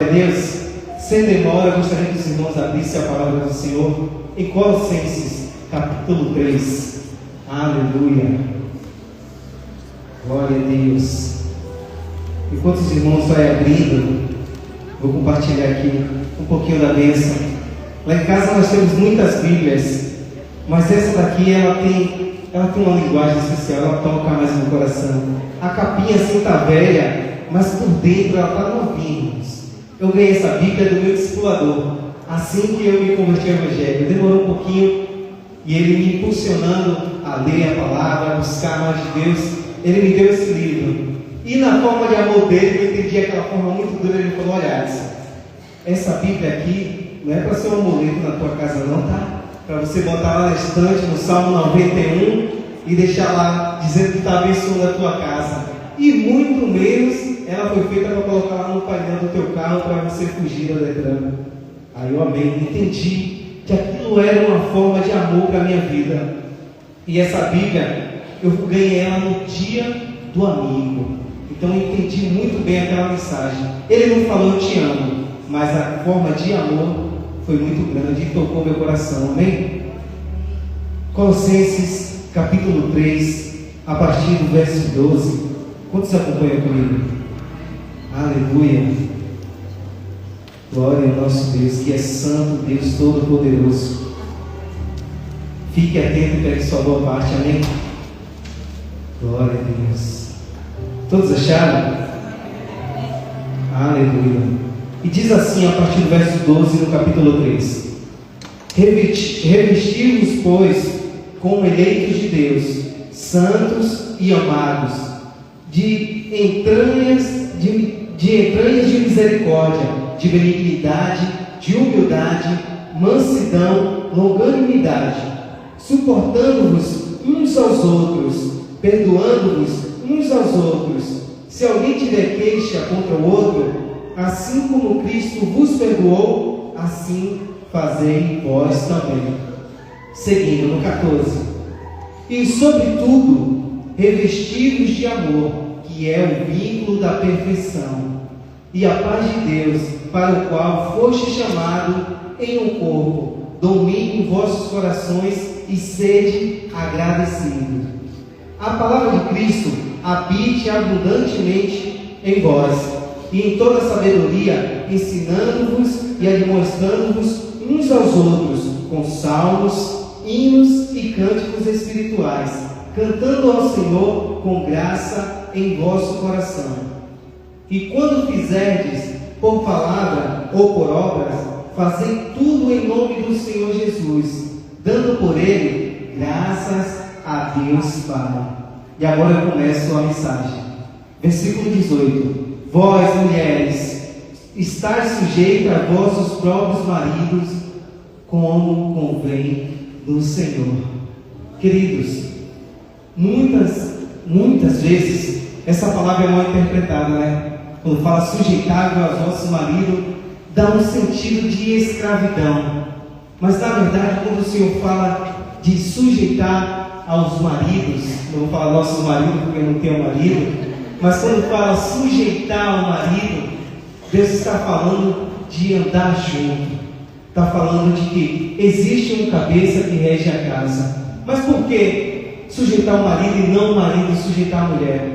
Deus, sem demora, eu gostaria que os irmãos abrissem a palavra do Senhor em Colossenses, capítulo 3. Aleluia. Glória a Deus. Enquanto os irmãos vão abrindo, vou compartilhar aqui um pouquinho da bênção. Lá em casa nós temos muitas Bíblias, mas essa daqui ela tem uma linguagem especial, ela toca mais no coração. A capinha assim está velha, mas por dentro ela está novinha. Eu ganhei essa Bíblia do meu discipulador, assim que eu me converti ao Evangelho. Demorou um pouquinho, e ele me impulsionando a ler a palavra, a buscar mais de Deus, ele me deu esse livro. E na forma de amor dele, eu entendi aquela forma muito dura, ele falou: olha, essa Bíblia aqui não é para ser um amuleto na tua casa não, tá? Para você botar lá na estante, no Salmo 91, e deixar lá, dizendo que está abençoando a tua casa. E muito menos ela foi feita para colocar lá no painel do teu carro para você fugir da Detran. Aí eu amei, entendi que aquilo era uma forma de amor para a minha vida. E essa Bíblia, eu ganhei ela no dia do amigo. Então eu entendi muito bem aquela mensagem. Ele não falou eu te amo, mas a forma de amor foi muito grande e tocou meu coração, amém? Colossenses capítulo 3, a partir do verso 12. Quantos acompanham comigo? Aleluia. Glória ao nosso Deus, que é santo, Deus todo-poderoso. Fique atento e pegue sua boa parte, amém? Glória a Deus. Todos acharam? Aleluia. E diz assim a partir do verso 12 no capítulo 3: Revesti-vos, pois, como eleitos de Deus, santos e amados, de entranhas de misericórdia, de benignidade, de humildade, mansidão, longanimidade, suportando-vos uns aos outros, perdoando-vos uns aos outros. Se alguém tiver queixa contra o outro, assim como Cristo vos perdoou, assim fazei vós também. Seguindo no 14: E sobretudo, revestidos de amor, que é o vínculo da perfeição, e a paz de Deus, para o qual foste chamado em um corpo, domine em vossos corações e sede agradecidos. A palavra de Cristo habite abundantemente em vós, e em toda sabedoria, ensinando-vos e admoestando-vos uns aos outros, com salmos, hinos e cânticos espirituais, cantando ao Senhor com graça em vosso coração. E quando fizerdes por palavra ou por obras, fazei tudo em nome do Senhor Jesus, dando por Ele graças a Deus Pai. E agora eu começo a mensagem. Versículo 18: Vós, mulheres, estáis sujeitas a vossos próprios maridos, como convém no Senhor. Queridos, muitas vezes essa palavra é mal interpretada, né? Quando fala sujeitável aos vossos maridos, dá um sentido de escravidão. Mas na verdade, quando o Senhor fala de sujeitar aos maridos, não vou falar nossos maridos porque eu não tenho marido, mas quando fala sujeitar ao marido, Deus está falando de andar junto. Está falando de que existe um cabeça que rege a casa. Mas por que sujeitar o marido e não o marido sujeitar a mulher?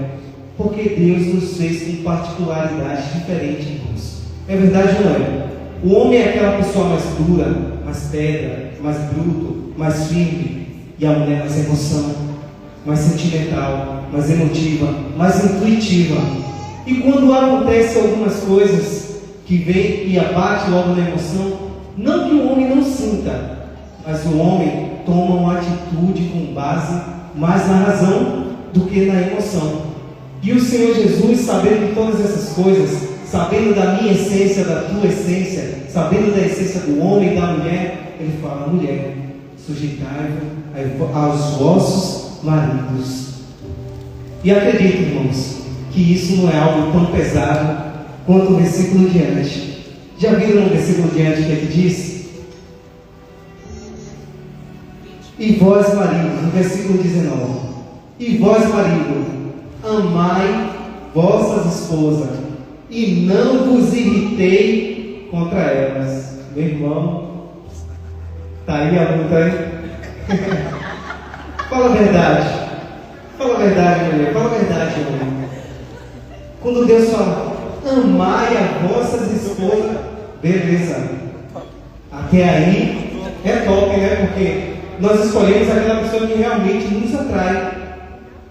Porque Deus nos fez com particularidades diferentes, irmãos. É verdade ou não é? O homem é aquela pessoa mais dura, mais pedra, mais bruto, mais firme. E a mulher mais emoção, mais sentimental, mais emotiva, mais intuitiva. E quando acontecem algumas coisas que vem e abate logo na emoção, não que o homem não sinta, mas o homem toma uma atitude com base mais na razão do que na emoção. E o Senhor Jesus, sabendo de todas essas coisas, sabendo da minha essência, da tua essência, sabendo da essência do homem e da mulher, Ele fala: mulher, sujeitai-vos aos vossos maridos. E acredito, irmãos, que isso não é algo tão pesado quanto o versículo diante. Já viram no versículo diante o que ele diz? E vós, maridos, no versículo 19: E vós, marido, amai vossas esposas, e não vos irritei contra elas. Meu irmão, tá aí a luta, hein? Fala a verdade. Fala a verdade, mulher. Fala a verdade, homem. Quando Deus fala, amai a vossas esposas, beleza. Até aí é top, né? Porque nós escolhemos aquela pessoa que realmente nos atrai.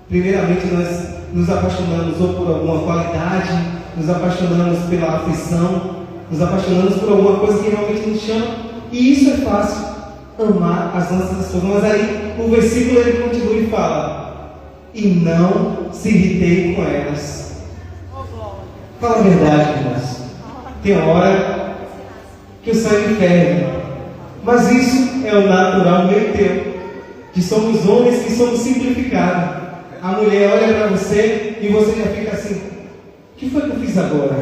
Primeiramente, nós nos apaixonamos ou por alguma qualidade, nos apaixonamos pela afeição, nos apaixonamos por alguma coisa que realmente nos chama. E isso é fácil, amar as nossas esposas. Mas aí o versículo ele continua e fala, e não se irritei com elas. Fala a verdade, irmãos. Tem hora que o sangue ferve, mas isso é o natural meu e teu, que somos homens que somos simplificados. A mulher olha para você e você já fica assim, o que foi que eu fiz agora?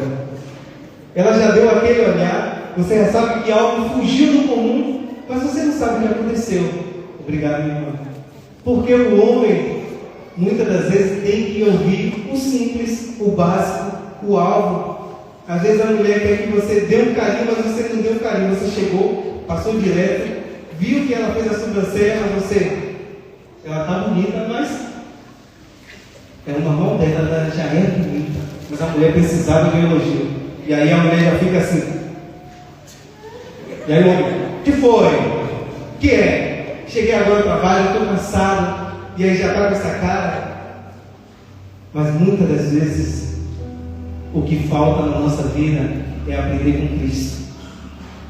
Ela já deu aquele olhar, você já sabe que algo fugiu do comum, mas você não sabe o que aconteceu. Obrigado, irmão. Porque o homem, muitas das vezes, tem que ouvir o simples, o básico, o alvo. Às vezes a mulher quer que você dê um carinho, mas você não deu carinho. Você chegou, passou direto, viu que ela fez a sobrancelha, mas ela está bonita, mas é uma mão dela, ela já é bonita, mas a mulher precisava de um elogio. E aí a mulher já fica assim. E aí o homem, o que foi? O que é? Cheguei agora no trabalho, estou cansado. E aí já está com essa cara. Mas muitas das vezes o que falta na nossa vida é aprender com Cristo.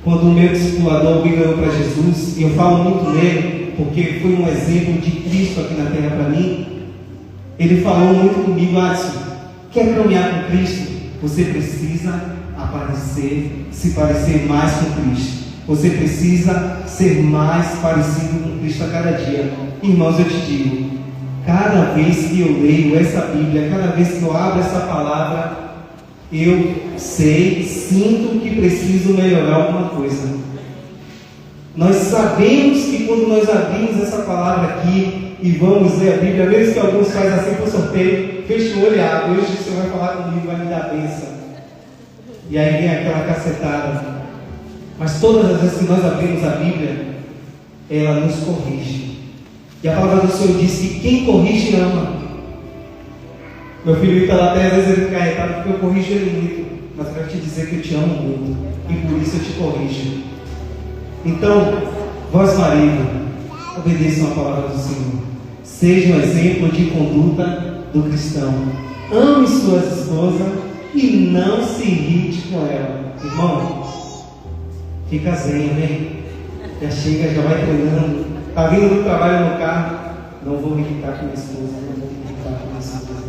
Quando o meu discipulador me ganhou para Jesus, e eu falo muito nele, porque foi um exemplo de Cristo aqui na terra para mim. Ele falou muito comigo, Adson, quer caminhar com Cristo? Você precisa se parecer mais com Cristo. Você precisa ser mais parecido com Cristo a cada dia. Irmãos, eu te digo, cada vez que eu leio essa Bíblia, cada vez que eu abro essa palavra, eu sinto que preciso melhorar alguma coisa. Nós sabemos que quando nós abrimos essa palavra aqui e vamos ler a Bíblia, mesmo que alguns fazem assim por sorteio, fecha o olho e abre, hoje você vai falar comigo, vai me dar a bênção. E aí vem aquela cacetada. Mas todas as vezes que nós abrimos a Bíblia, ela nos corrige. E a palavra do Senhor diz que quem corrige ama. Meu filho está lá até às vezes ele fica irritado porque eu corrijo ele muito. Mas eu quero te dizer que eu te amo muito. E por isso eu te corrijo. Então, vós marido, obedeçam a palavra do Senhor. Seja um exemplo de conduta do cristão. Ame suas esposas e não se irrite com ela. Irmão, fica zen, amém? Já chega, já vai treinando. Está vindo do trabalho no carro. Não vou me irritar com minha esposa. Não vou me irritar com minha esposa.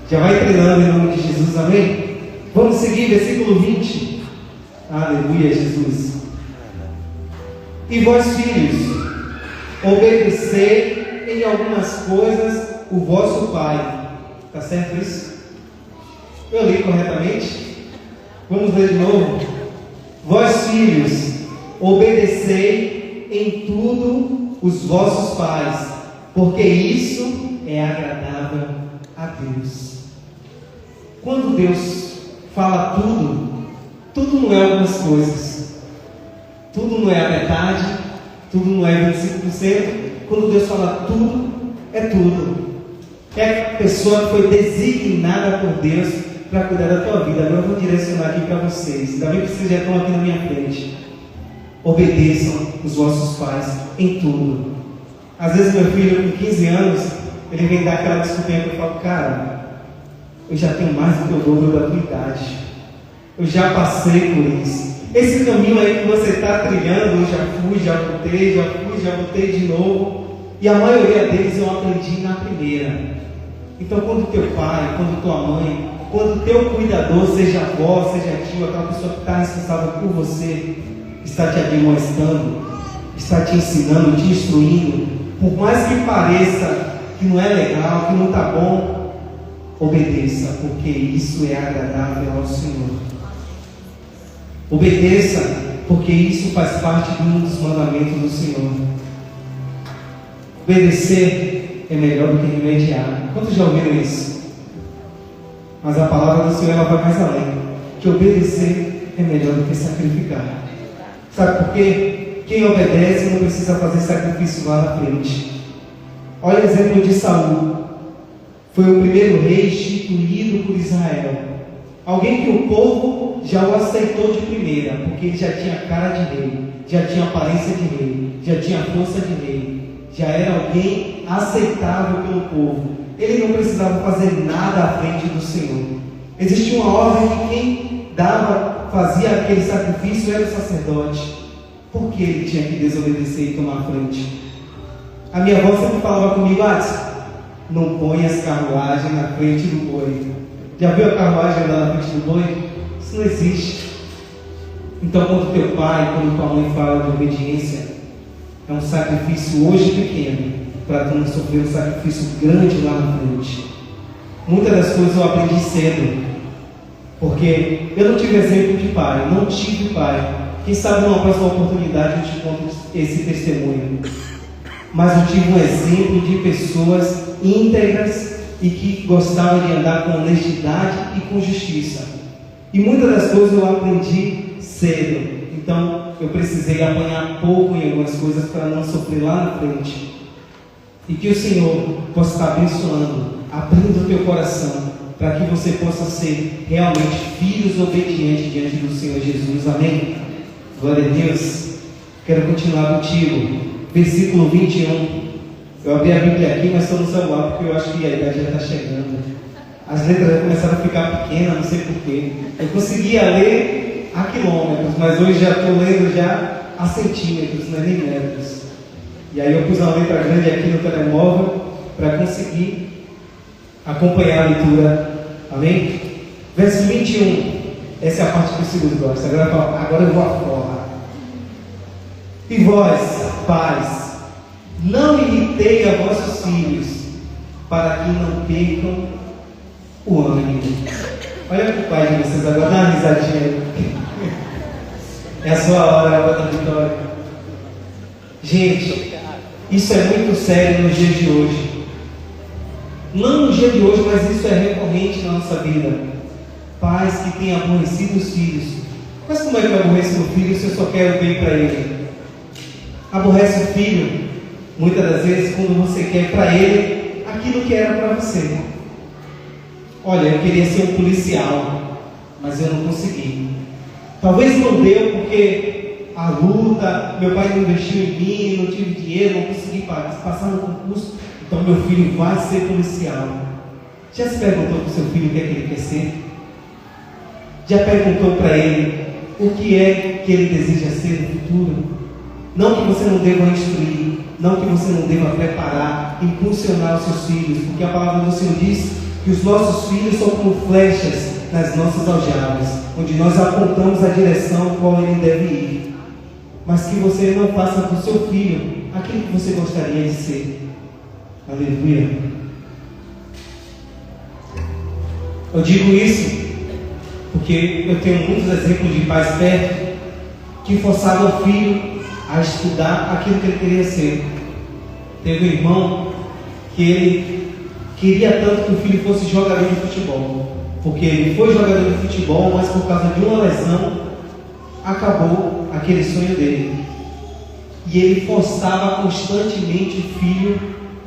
Já vai treinando em nome de Jesus, amém? Vamos seguir, versículo 20. Aleluia, Jesus. E vós, filhos, obedecei em algumas coisas o vosso pai. Está certo isso? Eu li corretamente? Vamos ler de novo. Vós, filhos, obedecei em tudo os vossos pais, porque isso é agradável a Deus. Quando Deus fala tudo não é algumas coisas. Tudo não é a metade, tudo não é 25%. Quando Deus fala tudo, é tudo. É a pessoa que foi designada por Deus para cuidar da tua vida. Agora eu vou direcionar aqui para vocês. Ainda bem que vocês já estão aqui na minha frente. Obedeçam os vossos pais em tudo. Às vezes meu filho com 15 anos, ele vem dar aquela desculpinha que eu falo, cara, eu já tenho mais do que o dobro da tua idade. Eu já passei por isso. Esse caminho aí que você está trilhando, eu já voltei de novo. E a maioria deles eu aprendi na primeira. Então quando teu pai, quando tua mãe, quando teu cuidador, seja avó, seja tio, aquela pessoa que está responsável por você, está te admoestando, está te ensinando, te instruindo, por mais que pareça que não é legal, que não está bom, obedeça, porque isso é agradável ao Senhor. Obedeça, porque isso faz parte de um dos mandamentos do Senhor. Obedecer é melhor do que remediar. Quantos já ouviram isso? Mas a palavra do Senhor ela vai mais além. que obedecer é melhor do que sacrificar. Sabe por quê? Quem obedece não precisa fazer sacrifício lá na frente. Olha o exemplo de Saul. Foi o primeiro rei instituído por Israel. Alguém que o povo já o aceitou de primeira, porque ele já tinha cara de rei, já tinha aparência de rei, já tinha força de rei, já era alguém aceitável pelo povo. Ele não precisava fazer nada à frente do Senhor. Existia uma ordem que quem fazia aquele sacrifício era o sacerdote. Por que ele tinha que desobedecer e tomar a frente? A minha avó sempre falava comigo: não põe as carruagens na frente do boi. Já viu a carruagem andar na frente do boi? Isso não existe. Então, quando teu pai, quando tua mãe fala de obediência, é um sacrifício hoje pequeno, para tu não sofrer um sacrifício grande lá na frente. Muitas das coisas eu aprendi cedo, porque eu não tive exemplo de pai, não tive pai. Quem sabe numa próxima oportunidade eu te conto esse testemunho. Mas eu tive um exemplo de pessoas íntegras e que gostavam de andar com honestidade e com justiça. E muitas das coisas eu aprendi cedo. Então eu precisei apanhar pouco em algumas coisas para não sofrer lá na frente. E que o Senhor possa estar abençoando, abrindo o teu coração, para que você possa ser realmente filhos obedientes diante do Senhor Jesus. Amém? Glória a Deus. Quero continuar contigo. Versículo 21. Eu abri a Bíblia aqui, mas estou no celular porque eu acho que a idade já está chegando. As letras já começaram a ficar pequenas, não sei porquê. Eu conseguia ler a quilômetros, mas hoje já estou lendo já a centímetros, não é nem metros. E aí eu pus uma letra grande aqui no telemóvel para conseguir acompanhar a leitura. Amém? Verso 21. Essa é a parte que o Senhor gosta. Agora eu vou à forra. E vós, pais, não irritei a vossos filhos, para que não percam o ânimo. Olha para o pai de vocês agora, dá uma risadinha. É a sua hora, a hora da vitória. Gente, isso é muito sério nos dias de hoje. Não no dia de hoje, mas isso é recorrente na nossa vida. Pais que têm aborrecido os filhos. Mas como é que eu aborreço o filho se eu só quero o bem para ele? Aborrece o filho, muitas das vezes, quando você quer para ele aquilo que era para você. Olha, eu queria ser um policial, mas eu não consegui. Talvez não deu porque a luta, meu pai não investiu em mim, não tive dinheiro, não consegui passar no concurso. Então meu filho vai ser policial. Já se perguntou para o seu filho o que é que ele quer ser? Já perguntou para ele o que é que ele deseja ser no futuro? Não que você não deva instruir, não que você não deva preparar, impulsionar os seus filhos, porque a palavra do Senhor diz que os nossos filhos são como flechas nas nossas aljavas, onde nós apontamos a direção qual ele deve ir. Mas que você não faça para o seu filho aquilo que você gostaria de ser. Aleluia. Eu digo isso porque eu tenho muitos exemplos de pais perto que forçavam o filho a estudar aquilo que ele queria ser. Teve um irmão que ele queria tanto que o filho fosse jogador de futebol, porque ele foi jogador de futebol, mas por causa de uma lesão acabou aquele sonho dele. E ele forçava constantemente o filho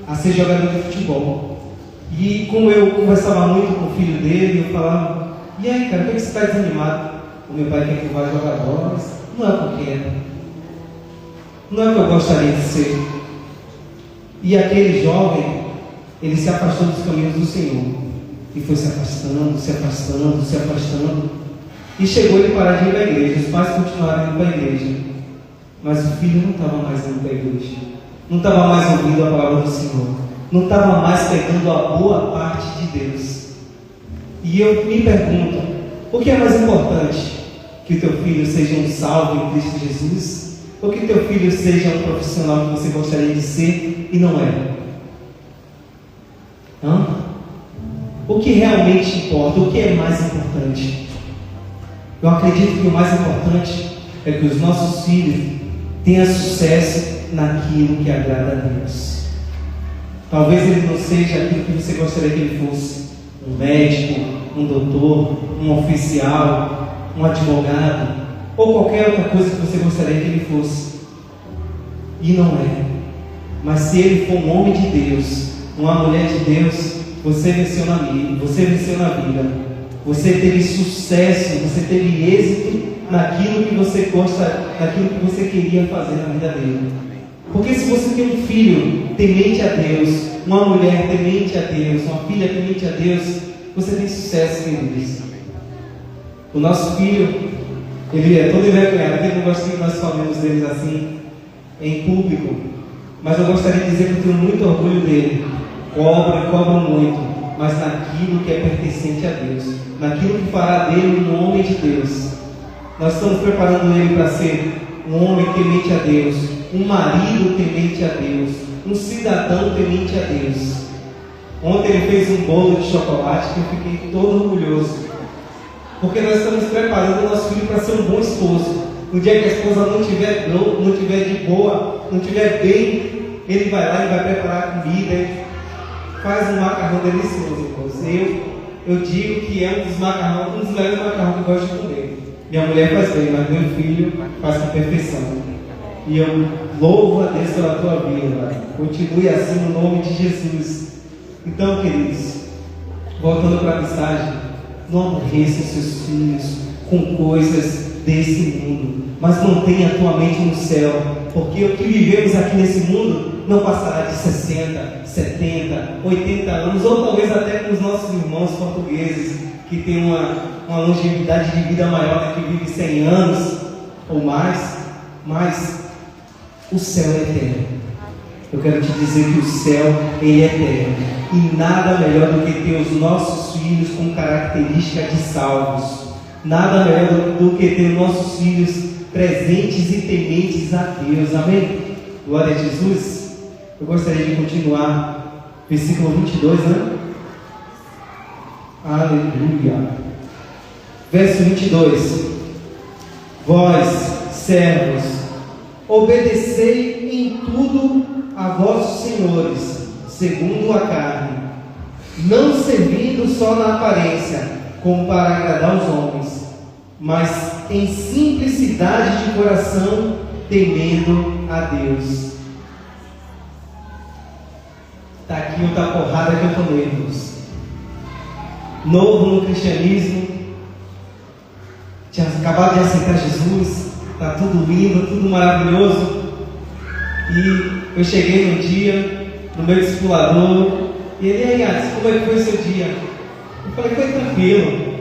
a ser jogador de futebol. E como eu conversava muito com o filho dele, eu falava: e aí, cara, por que você está desanimado? O meu pai quer que eu vá jogar bola, mas não é porque não é o que eu gostaria de ser. E aquele jovem, ele se afastou dos caminhos do Senhor e foi se afastando, se afastando, se afastando, e chegou ele parar de ir para a igreja. Os pais continuaram indo para a igreja, mas o filho não estava mais indo para a igreja, não estava mais ouvindo a palavra do Senhor, não estava mais pegando a boa parte de Deus. E eu me pergunto: o que é mais importante? Que o teu filho seja um salvo em Cristo Jesus? Ou que teu filho seja um profissional que você gostaria de ser e não é? O que realmente importa? O que é mais importante? Eu acredito que o mais importante é que os nossos filhos tenham sucesso naquilo que agrada a Deus. Talvez ele não seja aquilo que você gostaria que ele fosse: um médico, um doutor, um oficial, um advogado, ou qualquer outra coisa que você gostaria que ele fosse. E não é. Mas se ele for um homem de Deus, uma mulher de Deus, você venceu na vida, você venceu na vida. Você teve sucesso, você teve êxito naquilo que você gosta, naquilo que você queria fazer na vida dele. Porque se você tem um filho temente a Deus, uma mulher temente a Deus, uma filha temente a Deus, você tem sucesso, queridos. O nosso filho, ele é todo envergonhado, ele não gosta que nós falemos deles assim, em público. Mas eu gostaria de dizer que eu tenho muito orgulho dele. Cobra muito, mas naquilo que é pertencente a Deus, naquilo que fará dele um homem de Deus. Nós estamos preparando ele para ser um homem temente a Deus, um marido temente a Deus, um cidadão temente a Deus. Ontem ele fez um bolo de chocolate que eu fiquei todo orgulhoso, porque nós estamos preparando o nosso filho para ser um bom esposo. No dia que a esposa não estiver de boa, não estiver bem, ele vai lá e vai preparar a comida, faz um macarrão delicioso, irmãos. Eu digo que é um dos melhores macarrões que eu gosto de comer. Minha mulher faz bem, mas meu filho faz com perfeição. E eu louvo a Deus pela tua vida, continue assim no nome de Jesus. Então, queridos, voltando para a mensagem, não aborreça os seus filhos com coisas desse mundo, mas mantenha a tua mente no céu, porque o que vivemos aqui nesse mundo não passará de 60, 70, 80 anos, ou talvez até com os nossos irmãos portugueses, que têm uma longevidade de vida maior, que vive 100 anos ou mais, mas o céu é eterno. Eu quero te dizer que o céu, ele é eterno, e nada melhor do que ter os nossos filhos com característica de salvos. Nada melhor do que ter nossos filhos presentes e tementes a Deus. Amém? Glória a Jesus. Eu gostaria de continuar. Versículo 22, né? Aleluia. Verso 22. Vós, servos, obedecei em tudo a vossos senhores, segundo a carne, não servindo só na aparência, como para agradar os homens, mas em simplicidade de coração, temendo a Deus. Está aqui outra porrada que eu tomei, irmãos. Novo no cristianismo, tinha acabado de aceitar Jesus, está tudo lindo, tudo maravilhoso. E eu cheguei num dia, no meu discipulador, e ele, aí, como é que foi o seu dia? Eu falei, foi tranquilo.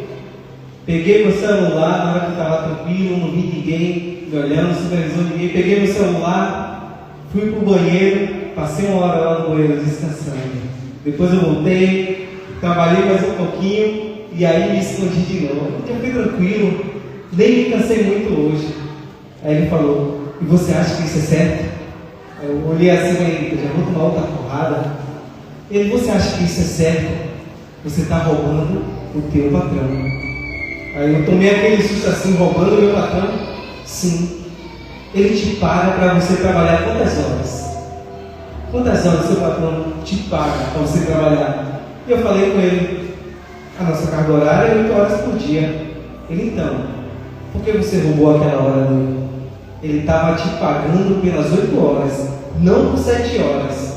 Peguei meu celular, na hora que estava tranquilo, não vi ninguém me olhando, não supervisou ninguém. Peguei meu celular, fui para o banheiro, passei uma hora lá no banheiro descansando. Depois eu voltei, trabalhei mais um pouquinho e aí me escondi de novo. Eu fui tranquilo, nem me cansei muito hoje. Aí ele falou, e você acha que isso é certo? Eu olhei assim, mas já vou tomar outra porrada. Ele, você acha que isso é certo? Você está roubando o teu patrão. Aí eu tomei aquele susto assim, roubando o meu patrão. Sim. Ele te paga para você trabalhar quantas horas? Quantas horas seu patrão te paga para você trabalhar? E eu falei com ele, a nossa carga horária é 8 horas por dia. Ele, então, por que você roubou aquela hora dele? Ele estava te pagando pelas 8 horas, não por 7 horas.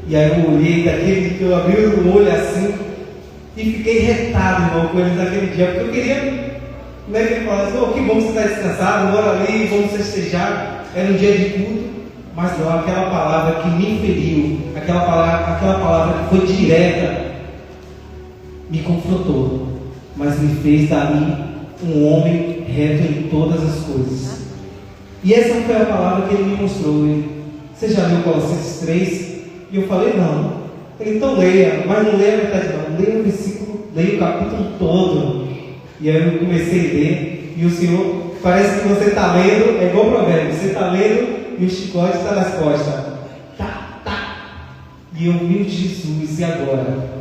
E aí eu olhei daquele que eu abri o olho assim e fiquei retado, irmão, com ele naquele dia, porque eu queria, como é que ele falasse, oh, que bom que você está descansado, bora ali, vamos festejar. Era um dia de culto, mas não, aquela palavra que me feriu, aquela palavra que foi direta, me confrontou, mas me fez dar mim um homem reto em todas as coisas. E essa foi a palavra que ele me mostrou. Você já leu Colossenses 3? E eu falei, não. Ele, então leia, mas não leia a metade não, leia o versículo, leia o capítulo todo. E aí eu comecei a ler, e o Senhor, parece que você está lendo, é igual provérbio, você está lendo e o chicote está nas costas. Tá, tá. E eu vi Jesus, e agora?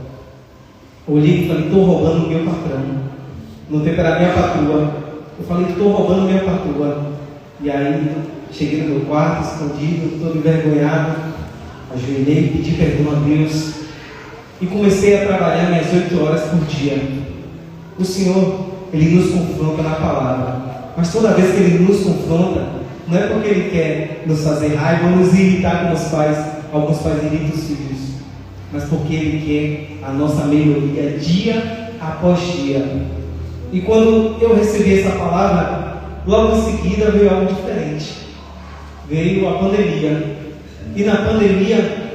Olhei e falei, estou roubando o meu patrão. No tempo era a minha patroa. Eu falei, estou roubando a minha patroa. E aí, cheguei no meu quarto, escondido, todo envergonhado, ajoelhei, pedi perdão a Deus e comecei a trabalhar minhas 8 horas por dia. o Senhor, Ele nos confronta na palavra. Mas toda vez que Ele nos confronta, não é porque Ele quer nos fazer raiva ou nos irritar como os pais, alguns pais irritam os filhos, mas porque Ele quer a nossa melhoria dia após dia. E quando eu recebi essa palavra, logo em seguida veio algo diferente. Veio a pandemia. E na pandemia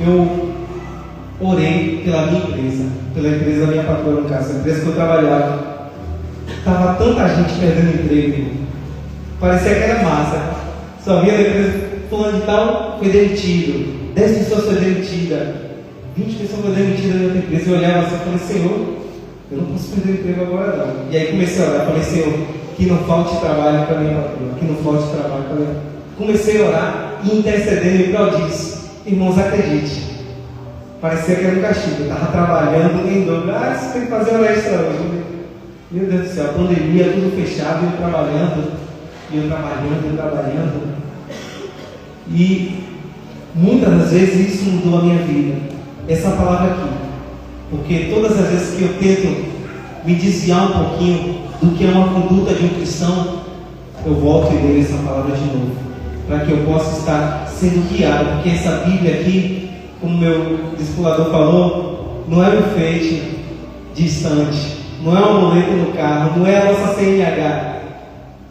eu orei pela minha empresa, pela empresa da minha patroa, no caso, a empresa que eu trabalhava. Estava tanta gente perdendo emprego, parecia que era massa. Só via na empresa, fulano de tal foi demitido, 10 pessoas foram demitidas, 20 pessoas foram demitidas na outra empresa. Eu olhava assim e falei, Senhor, eu não posso perder o emprego agora não. E aí comecei a orar, falei, Senhor, que não falte trabalho para minha patroa, que não falte trabalho para minha. Comecei a orar e intercedendo em prol disso. Irmãos, acredite, parecia que era um castigo. Eu estava trabalhando em dobro. Você tem que fazer hora extra hoje. Meu Deus do céu, a pandemia, tudo fechado, eu trabalhando. E muitas das vezes isso mudou a minha vida. Essa palavra aqui. Porque todas as vezes que eu tento me desviar um pouquinho do que é uma conduta de um cristão, eu volto e leio essa palavra de novo, para que eu possa estar sendo guiado. Porque essa Bíblia aqui, como meu discipulador falou, não é um enfeite distante, não é um amuleto no carro, não é a nossa CNH,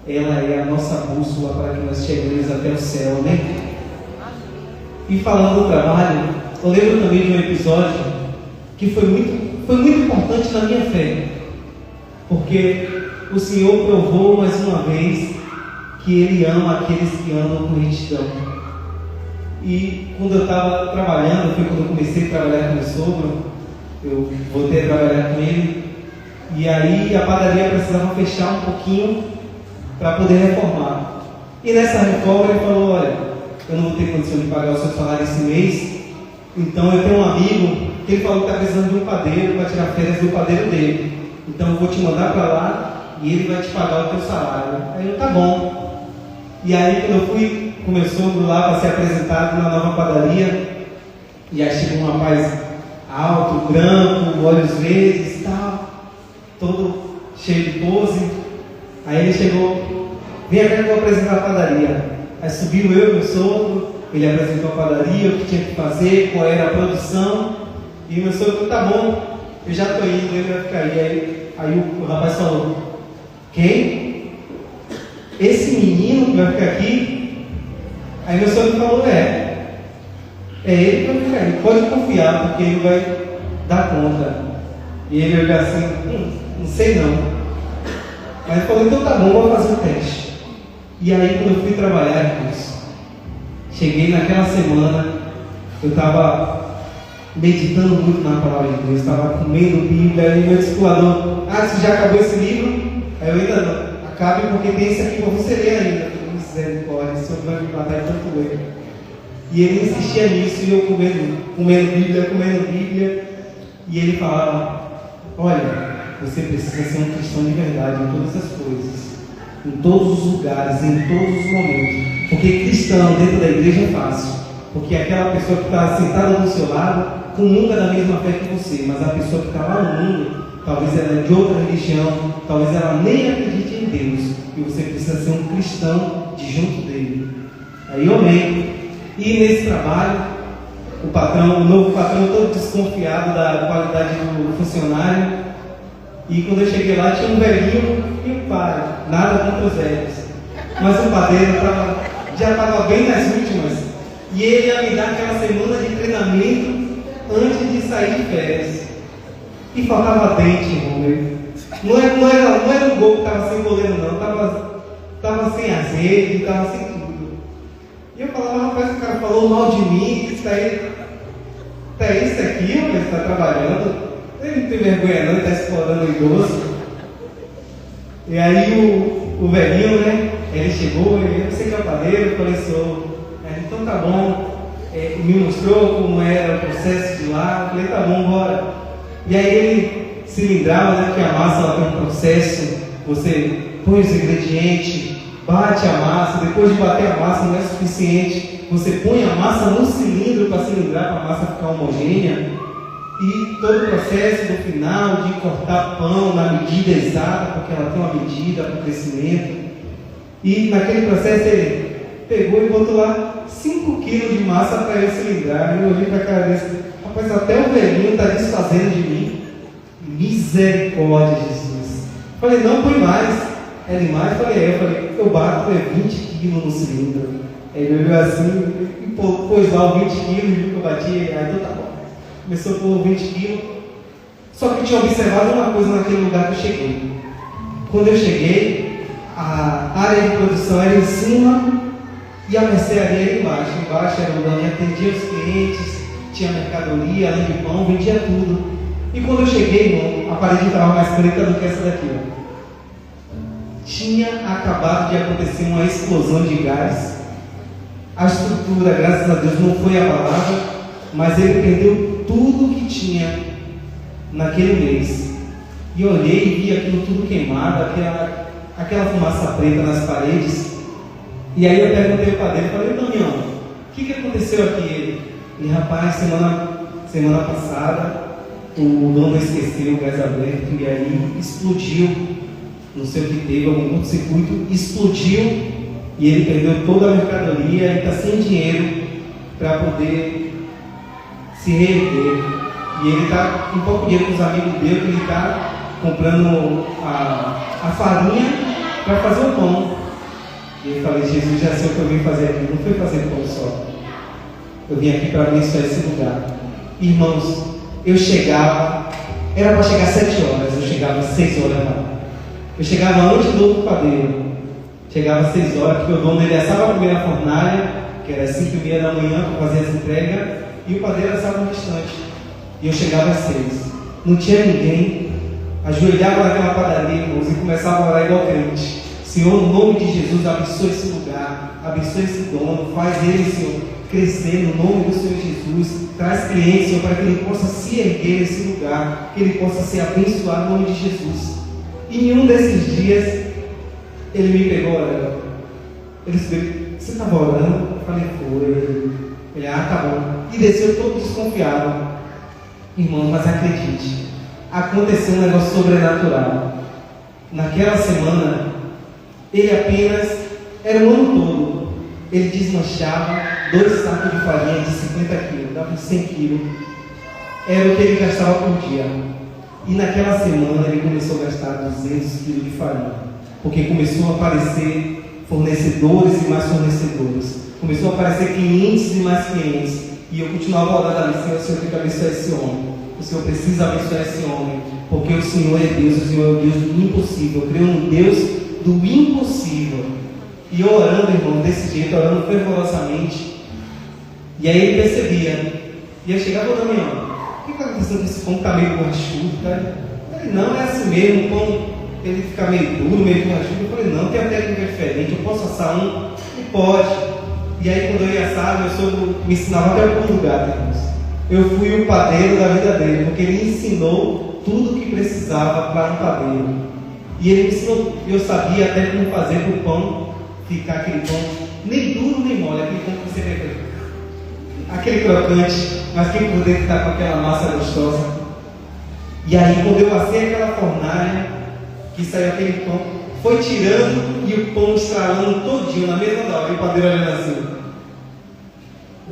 ela é a nossa bússola para que nós cheguemos até o céu, né? E falando do trabalho, eu lembro também de um episódio que foi muito importante na minha fé, porque o Senhor provou mais uma vez que Ele ama aqueles que amam com retidão. E quando eu estava trabalhando, foi quando eu comecei a trabalhar com meu sogro, eu voltei a trabalhar com ele, e aí a padaria precisava fechar um pouquinho para poder reformar. E nessa reforma ele falou, olha, eu não vou ter condição de pagar o seu salário esse mês, então eu tenho um amigo que ele falou que está precisando de um padeiro para tirar férias do padeiro dele, então eu vou te mandar para lá e ele vai te pagar o teu salário. Aí eu, tá bom. E aí quando eu fui com meu sogro lá para ser apresentado na nova padaria, e aí chegou um rapaz alto, branco, olhos verdes e tal, todo cheio de pose. Aí ele chegou, vem cá que eu vou apresentar a padaria. Aí subiu eu e meu sogro, ele apresentou a padaria, o que tinha que fazer, qual era a produção, e meu sogro, tá bom, eu já estou indo, ele vai ficar aí. Aí o rapaz falou, quem? Esse menino que vai ficar aqui? Aí meu sogro falou, é ele que vai ficar aí, pode confiar, porque ele vai dar conta. E ele olhou assim, não sei não. Aí ele falou, então tá bom, vou fazer um teste. E aí quando eu fui trabalhar, irmãos, cheguei naquela semana, eu estava meditando muito na palavra de Deus, estava comendo Bíblia, e meu discipulador, você já acabou esse livro? Aí eu ainda não, acabe porque tem esse aqui para você ler ainda. Misericórdia, o Senhor vai me matar de tanto ler. E ele insistia nisso, e eu comendo Bíblia, e ele falava, olha, você precisa ser um cristão de verdade em todas as coisas, em todos os lugares, em todos os momentos, porque cristão dentro da igreja é fácil, porque aquela pessoa que está sentada do seu lado comunga da mesma fé que você, mas a pessoa que está lá no mundo, talvez ela é de outra religião, talvez ela nem acredite em Deus, e você precisa ser um cristão de junto dele. Aí eu amei. E nesse trabalho, o novo patrão todo desconfiado da qualidade do funcionário, e quando eu cheguei lá tinha um velhinho e um pai, nada contra os velhos, mas o padeiro já estava bem nas últimas, e ele ia me dar aquela semana de treinamento antes de sair de férias, e faltava dente, irmão. Não era um gol que estava sem goleiro não, estava sem azeite, estava sem tudo. E eu falava, rapaz, o cara falou mal de mim, isso aí, tá isso aqui, rapaz, está trabalhando. Ele não tem vergonha não, ele está explorando o idoso. E aí o velhinho, né, ele chegou, eu sei que é o padeiro, eu falei, então tá bom, me mostrou como era o processo de lá, eu falei, tá bom, bora. E aí ele se lembrava, né, que a massa ela tem um processo, você põe os ingredientes, bate a massa, depois de bater a massa não é suficiente, você põe a massa no cilindro para cilindrar, para a massa ficar homogênea. E todo o processo no final de cortar pão na medida exata, porque ela tem uma medida para o crescimento. E naquele processo ele pegou e botou lá 5 quilos de massa para eu cilindrar. Eu olhei para a cara dele, rapaz, até o velhinho está desfazendo de mim. Misericórdia, Jesus. Falei, não, põe mais. Ele mais? Eu bato 20 quilos no cilindro. Ele olhou assim e pôs lá os 20 quilos que eu bati. Aí então tá bom. Começou a pôr 20 quilos. Só que eu tinha observado uma coisa naquele lugar que eu cheguei. Quando eu cheguei, a área de produção era em cima e a mercearia era embaixo. Embaixo era onde eu atendia os clientes, tinha mercadoria, além de pão, vendia tudo. E quando eu cheguei, irmão, a parede estava mais preta do que essa daqui. Ó. Tinha acabado de acontecer uma explosão de gás. A estrutura, graças a Deus, não foi abalada, mas ele perdeu tudo que tinha naquele mês. E eu olhei e vi aquilo tudo queimado, aquela fumaça preta nas paredes. E aí eu perguntei ao padeiro, falei, Damião, o que aconteceu aqui? E rapaz, semana passada, o dono esqueceu o gás aberto e aí explodiu. Não sei o que teve, algum curto-circuito, explodiu e ele perdeu toda a mercadoria e está sem dinheiro para poder se reerguer. E ele está com pouco dinheiro com os amigos dele, que ele está comprando a farinha para fazer o pão. E eu falei, Jesus, já sei o que eu vim fazer aqui, não foi fazer pão só. Eu vim aqui para abençoar esse lugar. Irmãos, eu chegava, era para chegar 7 horas, eu chegava 6 horas lá. Eu chegava antes do outro padeiro, chegava às 6 horas, porque o dono ele assava a primeira fornalha, que era 5h30 da manhã para fazer as entregas, e o padeiro assava no restante. E eu chegava às 6. Não tinha ninguém, ajoelhava naquela padaria, irmãos, e começava a orar igual crente. Senhor, no nome de Jesus, abençoe esse lugar, abençoe esse dono, faz ele, Senhor, crescer no nome do Senhor Jesus. Traz clientes, Senhor, para que ele possa se erguer nesse lugar, que ele possa ser abençoado no nome de Jesus. E em um desses dias, ele me pegou orando. Ele disse, você estava orando? Eu falei, foi. Ele, tá bom. E desceu todo desconfiado. Irmão, mas acredite, aconteceu um negócio sobrenatural. Naquela semana, ele apenas, era o ano todo, ele desmanchava 2 sacos de farinha de 50 quilos, dava 100 quilos. Era o que ele gastava por dia. E naquela semana ele começou a gastar 200 quilos de farinha, porque começou a aparecer fornecedores e mais fornecedores, começou a aparecer clientes e mais clientes, e eu continuava orando ali, Senhor, o Senhor tem que abençoar esse homem, o Senhor precisa abençoar esse homem, porque o Senhor é Deus, o Senhor é o Deus do impossível, eu creio no Deus do impossível. E eu orando, irmão, desse jeito, orando fervorosamente, e aí ele percebia, e eu chegava, Damião, o que está acontecendo com esse pão que está meio borrachudo? Tá? Ele, não, é assim mesmo, o pão ele fica meio duro, meio borrachudo. Eu falei, não, tem uma técnica diferente, eu posso assar um? E pode. E aí quando eu ia assar, meu sogro me ensinava até algum lugar, irmãos. Eu fui o padeiro da vida dele, porque ele ensinou tudo o que precisava para um padeiro. E ele me ensinou, eu sabia até como fazer para o pão ficar aquele pão, nem duro nem mole, aquele pão que você vê, aquele crocante, mas que por dentro está com aquela massa gostosa. E aí quando eu passei aquela fornalha, que saiu aquele pão, foi tirando e o pão estralando todinho na mesma hora, e o padeiro olhando assim.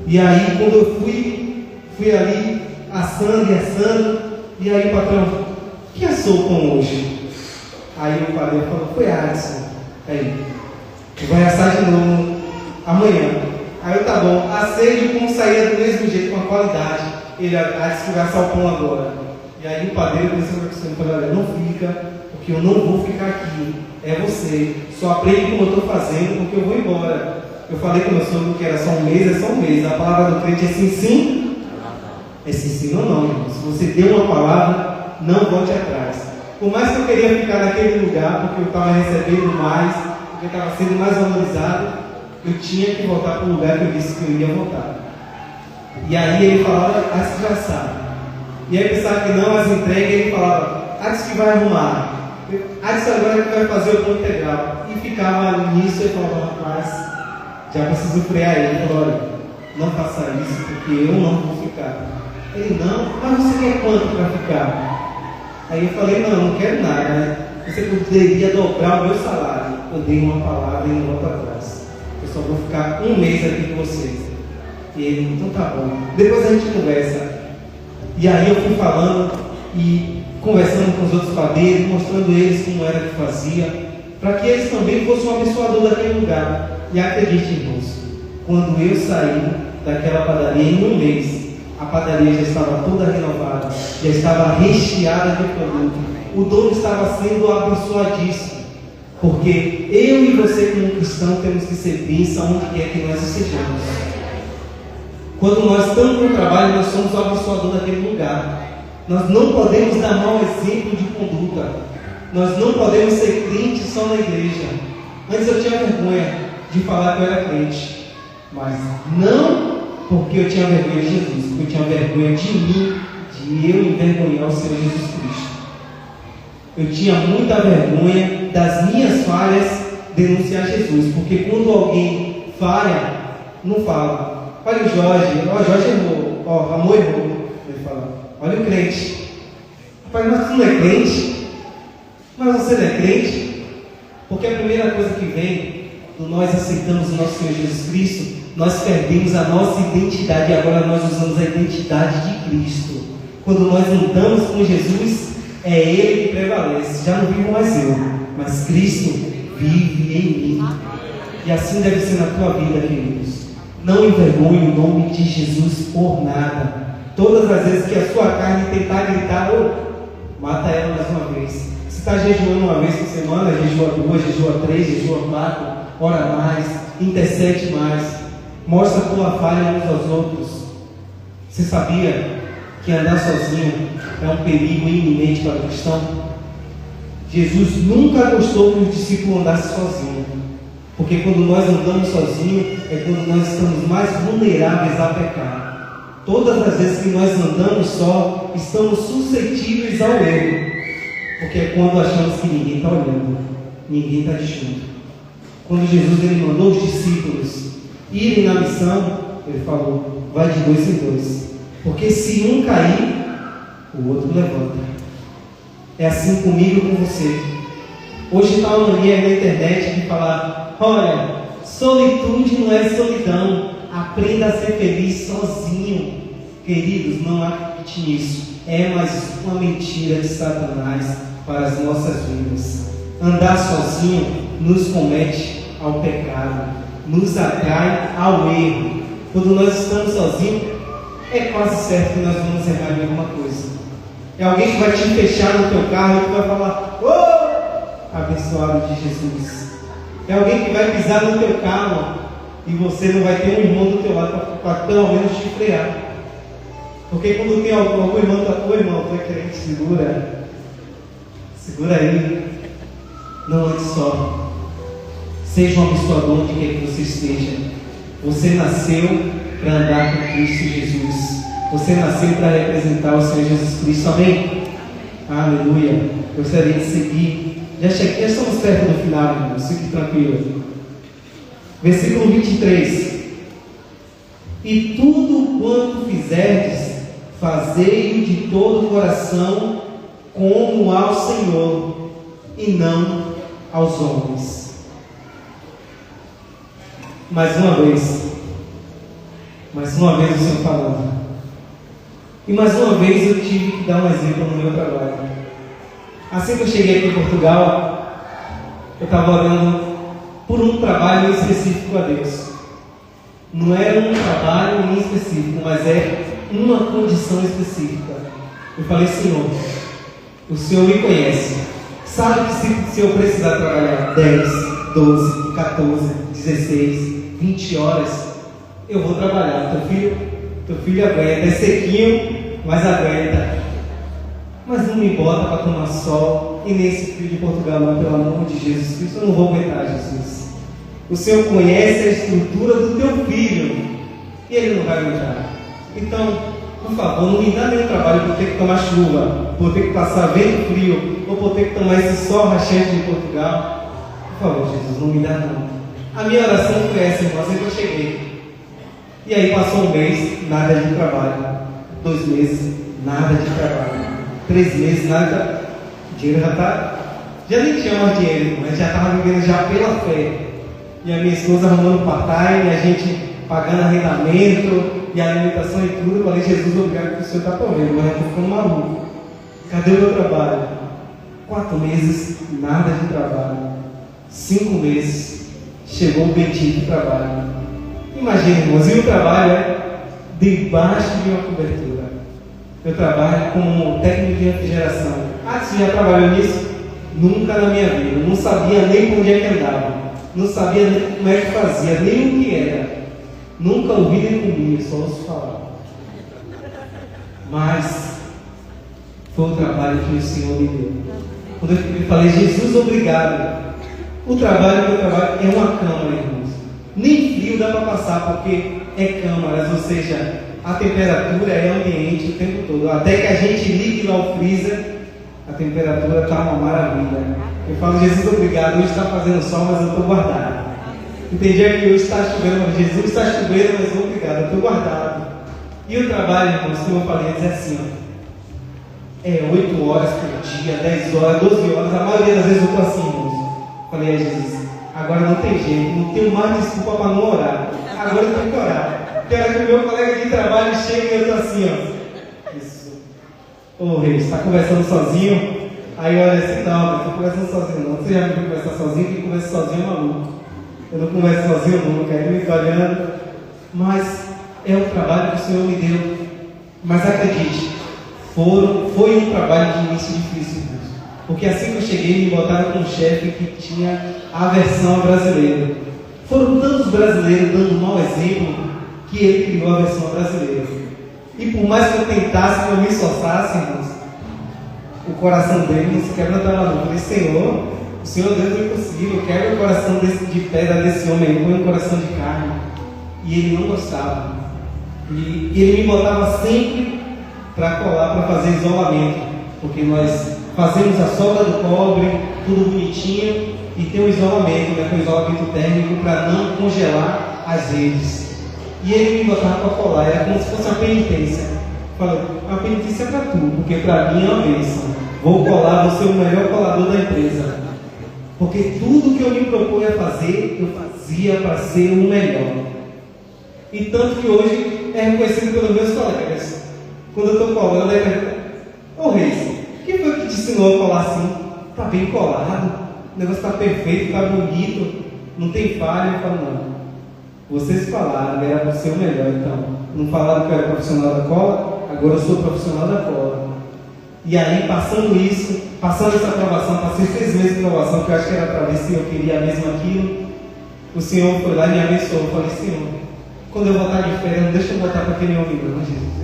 E aí quando eu fui ali assando e assando, e aí o patrão, que assou o pão hoje? Aí o padeiro falou, foi Adson. Aí, vai assar de novo amanhã. Aí eu, tá bom, assei e o pão saía do mesmo jeito, com a qualidade. Ele disse que vai assar o pão agora. E aí o padeiro começou a questão, falou, olha, não fica, porque eu não vou ficar aqui. É você. Só aprende como eu estou fazendo, porque eu vou embora. Eu falei com o meu sogro que era só um mês, é só um mês. A palavra do crente é sim, sim. É sim, sim ou não, irmão. Se você deu uma palavra, não volte atrás. Por mais que eu queria ficar naquele lugar, porque eu estava recebendo mais, porque eu estava sendo mais valorizado, eu tinha que voltar para o lugar que eu disse que eu ia voltar. E aí ele falava, desgraçado. E aí pensava que não, as entregas, ele falava, disse que vai arrumar. Disse agora que vai fazer o pão integral. E ficava nisso, eu falava, rapaz, já preciso frear ele. Ele falou, olha, não faça isso, porque eu não vou ficar. Ele, não, mas você quer quanto para ficar? Aí eu falei, não quero nada, né? Você poderia dobrar o meu salário. Eu dei uma palavra e não volto atrás. Eu só vou ficar um mês aqui com vocês. E ele, então tá bom. Depois a gente conversa. E aí eu fui falando e conversando com os outros padeiros, mostrando eles como era que fazia, para que eles também fossem um abençoador daquele lugar. E acredite, irmãos, quando eu saí daquela padaria em um mês, a padaria já estava toda renovada, já estava recheada de produto. O dono estava sendo abençoadíssimo, porque eu e você como cristão temos que ser bênção onde quer que nós estejamos. Quando nós estamos no trabalho, nós somos o abençoador daquele lugar. Nós não podemos dar mau exemplo de conduta. Nós não podemos ser crentes só na igreja. Antes eu tinha vergonha de falar que eu era crente, mas não porque eu tinha vergonha de Jesus, porque eu tinha vergonha de mim, de eu envergonhar o Senhor Jesus Cristo. Eu tinha muita vergonha das minhas falhas denunciar Jesus, porque quando alguém falha, não fala. Olha o Jorge, Jorge errou, Ramon errou. Ele fala, olha o crente. Rapaz, mas tu não é crente? Mas você não é crente? Porque a primeira coisa que vem quando nós aceitamos o nosso Senhor Jesus Cristo, nós perdemos a nossa identidade e agora nós usamos a identidade de Cristo. Quando nós andamos com Jesus, é Ele que prevalece. Já não vivo mais eu, mas Cristo vive em mim. E assim deve ser na tua vida, queridos. Não envergonhe o nome de Jesus por nada. Todas as vezes que a sua carne tentar gritar, mata ela mais uma vez. Se está jejuando uma vez por semana, jejua 2, jejua 3, jejua 4, ora mais, intercede mais, mostra a tua falha uns aos outros. Você sabia que andar sozinho é um perigo iminente para o cristão? Jesus nunca gostou que os discípulos andassem sozinhos. Porque quando nós andamos sozinhos, é quando nós estamos mais vulneráveis a pecar. Todas as vezes que nós andamos só, estamos suscetíveis ao erro. Porque é quando achamos que ninguém está olhando, ninguém está de junto. Quando Jesus ele mandou os discípulos irem na missão, ele falou, vai de 2 em 2. Porque se um cair, o outro levanta. É assim comigo e com você. Hoje está uma mania na internet de falar, olha, solitude não é solidão, aprenda a ser feliz sozinho. Queridos, não acredite nisso. É mais uma mentira de Satanás para as nossas vidas. Andar sozinho nos comete ao pecado, nos atrai ao erro. Quando nós estamos sozinhos, é quase certo que nós vamos errar em alguma coisa. É alguém que vai te fechar no teu carro e tu vai falar, abençoado de Jesus. É alguém que vai pisar no teu carro e você não vai ter um irmão do teu lado para pelo menos te frear. Porque quando tem algum irmão, tu é crente, segura aí, não ande só. Seja um abençoador onde quer que você esteja. Você nasceu para andar com Cristo Jesus. Você nasceu para representar o Senhor Jesus Cristo. Amém? Aleluia. Gostaria de seguir. Já estamos perto do final, irmãos. Fique tranquilo. Versículo 23. E tudo quanto fizerdes, fazei-o de todo o coração, como ao Senhor, e não aos homens. Mais uma vez o Senhor falando. E mais uma vez eu tive que dar um exemplo no meu trabalho. Assim que eu cheguei aqui em Portugal, eu estava orando por um trabalho específico a Deus. Não era um trabalho em específico, mas é uma condição específica. Eu falei, Senhor, o Senhor me conhece. Sabe que se eu precisar trabalhar 10, 12, 14, 16, 20 horas, eu vou trabalhar. Teu filho aguenta, é sequinho, mas aguenta. Mas não me bota para tomar sol, e nem esse frio de Portugal, não, pelo amor de Jesus Cristo, eu não vou aguentar, Jesus. O Senhor conhece a estrutura do teu filho, e ele não vai aguentar. Então, por favor, não me dá nenhum trabalho por ter que tomar chuva, por ter que passar vento frio, ou por ter que tomar esse sol rachante de Portugal. Por favor, Jesus, não me dá não. A minha oração foi essa, irmão, assim que eu cheguei. E aí passou um mês, nada de trabalho. 2 meses, nada de trabalho. 3 meses, nada. O dinheiro já nem tinha mais dinheiro, mas já estava vivendo já pela fé. E a minha esposa arrumando part-time, a gente pagando arrendamento e alimentação e tudo. Eu falei, Jesus, obrigado que o Senhor está provendo, mas eu estou ficando maluco. Cadê o meu trabalho? 4 meses, nada de trabalho. 5 meses, chegou o bendito trabalho. Imagina, irmãos, e o trabalho é debaixo de uma cobertura. Eu trabalho como técnico de refrigeração. Ah, você já trabalhou nisso? Nunca na minha vida. Eu não sabia nem por onde é que andava. Não sabia nem como é que fazia, nem o que era. Nunca ouvi nem comi, só ouço falar. Mas foi o trabalho que o Senhor me deu. Quando eu falei, Jesus, obrigado. O trabalho, meu trabalho é uma câmara, irmãos. Nem frio dá para passar, porque é câmaras, ou seja, a temperatura é ambiente o tempo todo. Até que a gente ligue lá o freezer, a temperatura está uma maravilha. Eu falo, Jesus, obrigado. Hoje está fazendo sol, mas eu estou guardado. Entendi que hoje está chovendo, mas Jesus está chovendo, mas obrigado, eu estou guardado. E o trabalho, irmãos, como eu falei, é assim, ó. É 8 horas por dia, 10 horas, 12 horas. A maioria das vezes eu estou assim, irmãos. Falei, Jesus, agora não tem jeito, não tenho mais desculpa para não orar. Agora eu tenho que orar. Tem hora que o meu colega de trabalho chega e eu estou assim, ó. Isso. Ô, Rei, você está conversando sozinho? Aí olha assim, não, eu estou conversando sozinho não. Você já me viu conversar sozinho? Quem conversa sozinho é maluco. Eu não converso sozinho nunca, ele me está olhando. Mas é um trabalho que o Senhor me deu. Mas acredite, foi um trabalho de início difícil. Porque assim que eu cheguei, me botaram com um chefe que tinha aversão a brasileiro. Foram tantos brasileiros dando mau exemplo que ele criou a aversão a brasileiro. E por mais que eu tentasse, que eu me esforçasse, irmãos, o coração dele não se quebrantava não. Eu falei, Senhor, o Senhor Deus é impossível, quebra o coração de pedra desse homem, põe um coração de carne. E ele não gostava. E ele me botava sempre para colar, para fazer isolamento, porque nós fazemos a sobra do cobre, tudo bonitinho, e tem um isolamento, né, com isolamento térmico para não congelar as redes. E ele me botava para colar, era como se fosse uma penitência. Falei, a penitência é para tudo, porque para mim é uma bênção. Vou colar, vou ser o melhor colador da empresa. Porque tudo que eu me proponho a fazer, eu fazia para ser o melhor. E tanto que hoje é reconhecido pelos meus colegas. Quando eu estou colando, ele pergunta, ô Reis, quem foi que te ensinou a colar assim? Está bem colado, o negócio está perfeito, está bonito, não tem falha. Eu falo, não. Vocês falaram que era para ser o melhor, então. Não falaram que eu era profissional da cola? Agora eu sou profissional da cola. E aí, passando essa aprovação, passei 6 meses de aprovação, que eu acho que era para ver se eu queria mesmo aquilo. O Senhor foi lá e me abençoou. Eu falei, Senhor, quando eu voltar de férias, não deixa eu voltar para aquele homem, não, Jesus.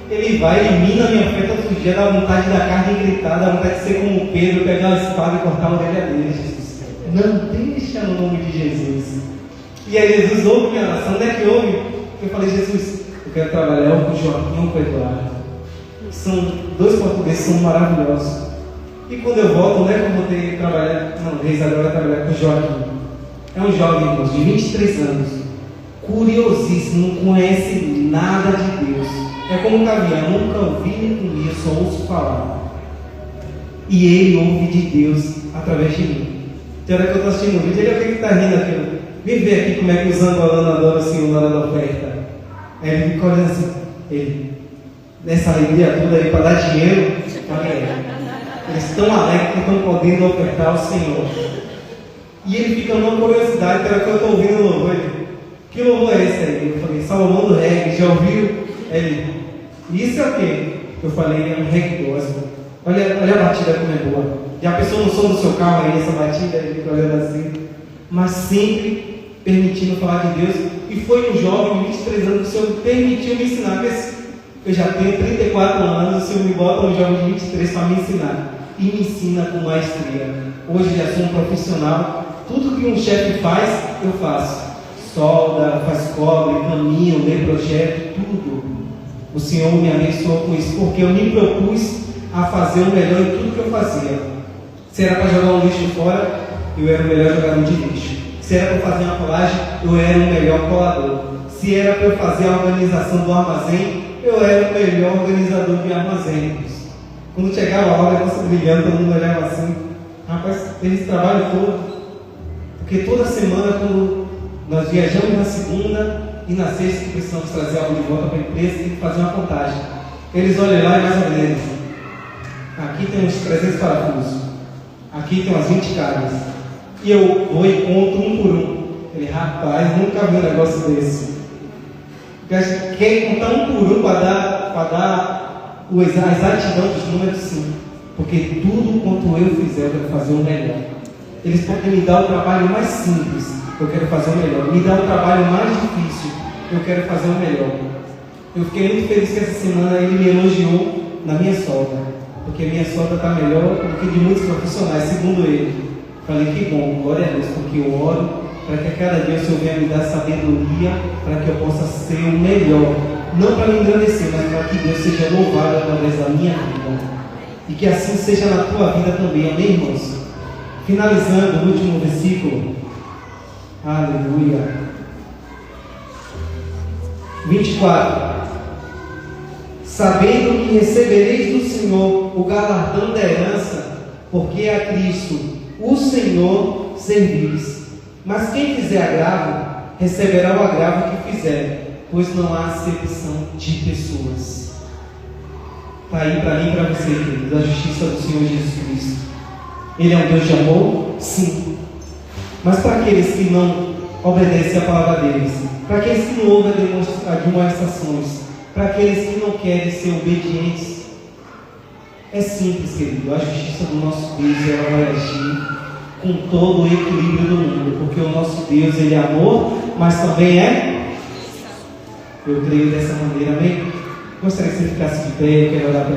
Ele vai, elimina a minha fé todo dia, dá vontade da carne gritar, dá vontade de ser como Pedro, pegar a espada e cortar a orelha dele, Jesus. Não deixa no nome de Jesus. E aí Jesus ouve minha oração, onde é que ouve? Eu falei, Jesus, eu quero trabalhar com o Joaquim ou com o Eduardo. São 2 portugueses, são maravilhosos. E quando eu volto, onde é que eu vou ter que trabalhar? Não, Reis agora vai trabalhar com o Joaquim. É um jovem, irmãos, de 23 anos, curiosíssimo, não conhece nada de Deus. É como um caviar, nunca ouvi nem comi, só ouço falar. E ele ouve de Deus através de mim. Tem hora que eu estou assistindo o vídeo, ele, o que está rindo aqui? Vem ver aqui como é que os angolanos adoram o Senhor na hora da oferta. Aí ele fica olhando assim, nessa alegria toda aí para dar dinheiro, eles estão alegres que estão podendo ofertar ao Senhor. E ele fica numa curiosidade, tem hora que eu estou ouvindo o louvor, ele, que louvor é esse aí? Eu falei, Salomão do reggae, já ouviu? Ele, isso é o quê? Eu falei, é um reggae gospel. Olha a batida como é boa. Já pensou no som do seu carro aí, essa batida? Ele fica olhando assim. Mas sempre permitindo falar de Deus. E foi um jovem de 23 anos que o Senhor permitiu me ensinar. Eu já tenho 34 anos, o Senhor me bota um jovem de 23 para me ensinar. E me ensina com maestria. Hoje já sou um profissional. Tudo que um chefe faz, eu faço. Solda, faz cobre, caminho, lê projeto, tudo. O Senhor me abençoou com isso, porque eu me propus a fazer o melhor em tudo que eu fazia. Se era para jogar um lixo fora, eu era o melhor jogador de lixo. Se era para fazer uma colagem, eu era o melhor colador. Se era para eu fazer a organização do armazém, eu era o melhor organizador de armazéns. Quando chegava a hora, eu brilhando, todo mundo olhava assim, rapaz, teve esse trabalho todo. Porque toda semana, quando nós viajamos na segunda e na sexta, que precisamos trazer algo de volta para a empresa, tem que fazer uma contagem. Eles olham lá e mais ou menos, aqui tem uns 300 parafusos, aqui tem umas 20 cargas. E eu vou e conto um por um. Ele, rapaz, nunca vi um negócio desse. Quer contar um por um para dar a exatidão dos números, sim. Porque tudo quanto eu fizer, eu quero fazer o melhor. Eles podem me dar o trabalho mais simples, eu quero fazer o melhor. Me dar o trabalho mais difícil, eu quero fazer o melhor. Eu fiquei muito feliz que essa semana ele me elogiou na minha sogra, porque a minha sogra está melhor do que de muitos profissionais, segundo ele. Falei, que bom, glória a Deus, porque eu oro para que a cada dia o Senhor venha me dar sabedoria, para que eu possa ser o melhor. Não para me engrandecer, mas para que Deus seja louvado através da minha vida. E que assim seja na tua vida também, amém, irmãos? Finalizando o último versículo. Aleluia. 24. Sabendo que recebereis do Senhor o galardão da herança, porque a Cristo, o Senhor, servis. Mas quem fizer agravo, receberá o agravo que fizer, pois não há acepção de pessoas. Está aí para mim e para você, queridos, a justiça do Senhor Jesus Cristo. Ele é um Deus de amor? Sim. Mas para aqueles que não obedecem à palavra deles, para aqueles que não ouvem as demonstrações, para aqueles que não querem ser obedientes, é simples, querido. A justiça do nosso Deus, ela vai agir com todo o equilíbrio do mundo, porque o nosso Deus, ele é amor, mas também é. Eu creio dessa maneira, amém? Gostaria que você ficasse de pé, eu quero orar pela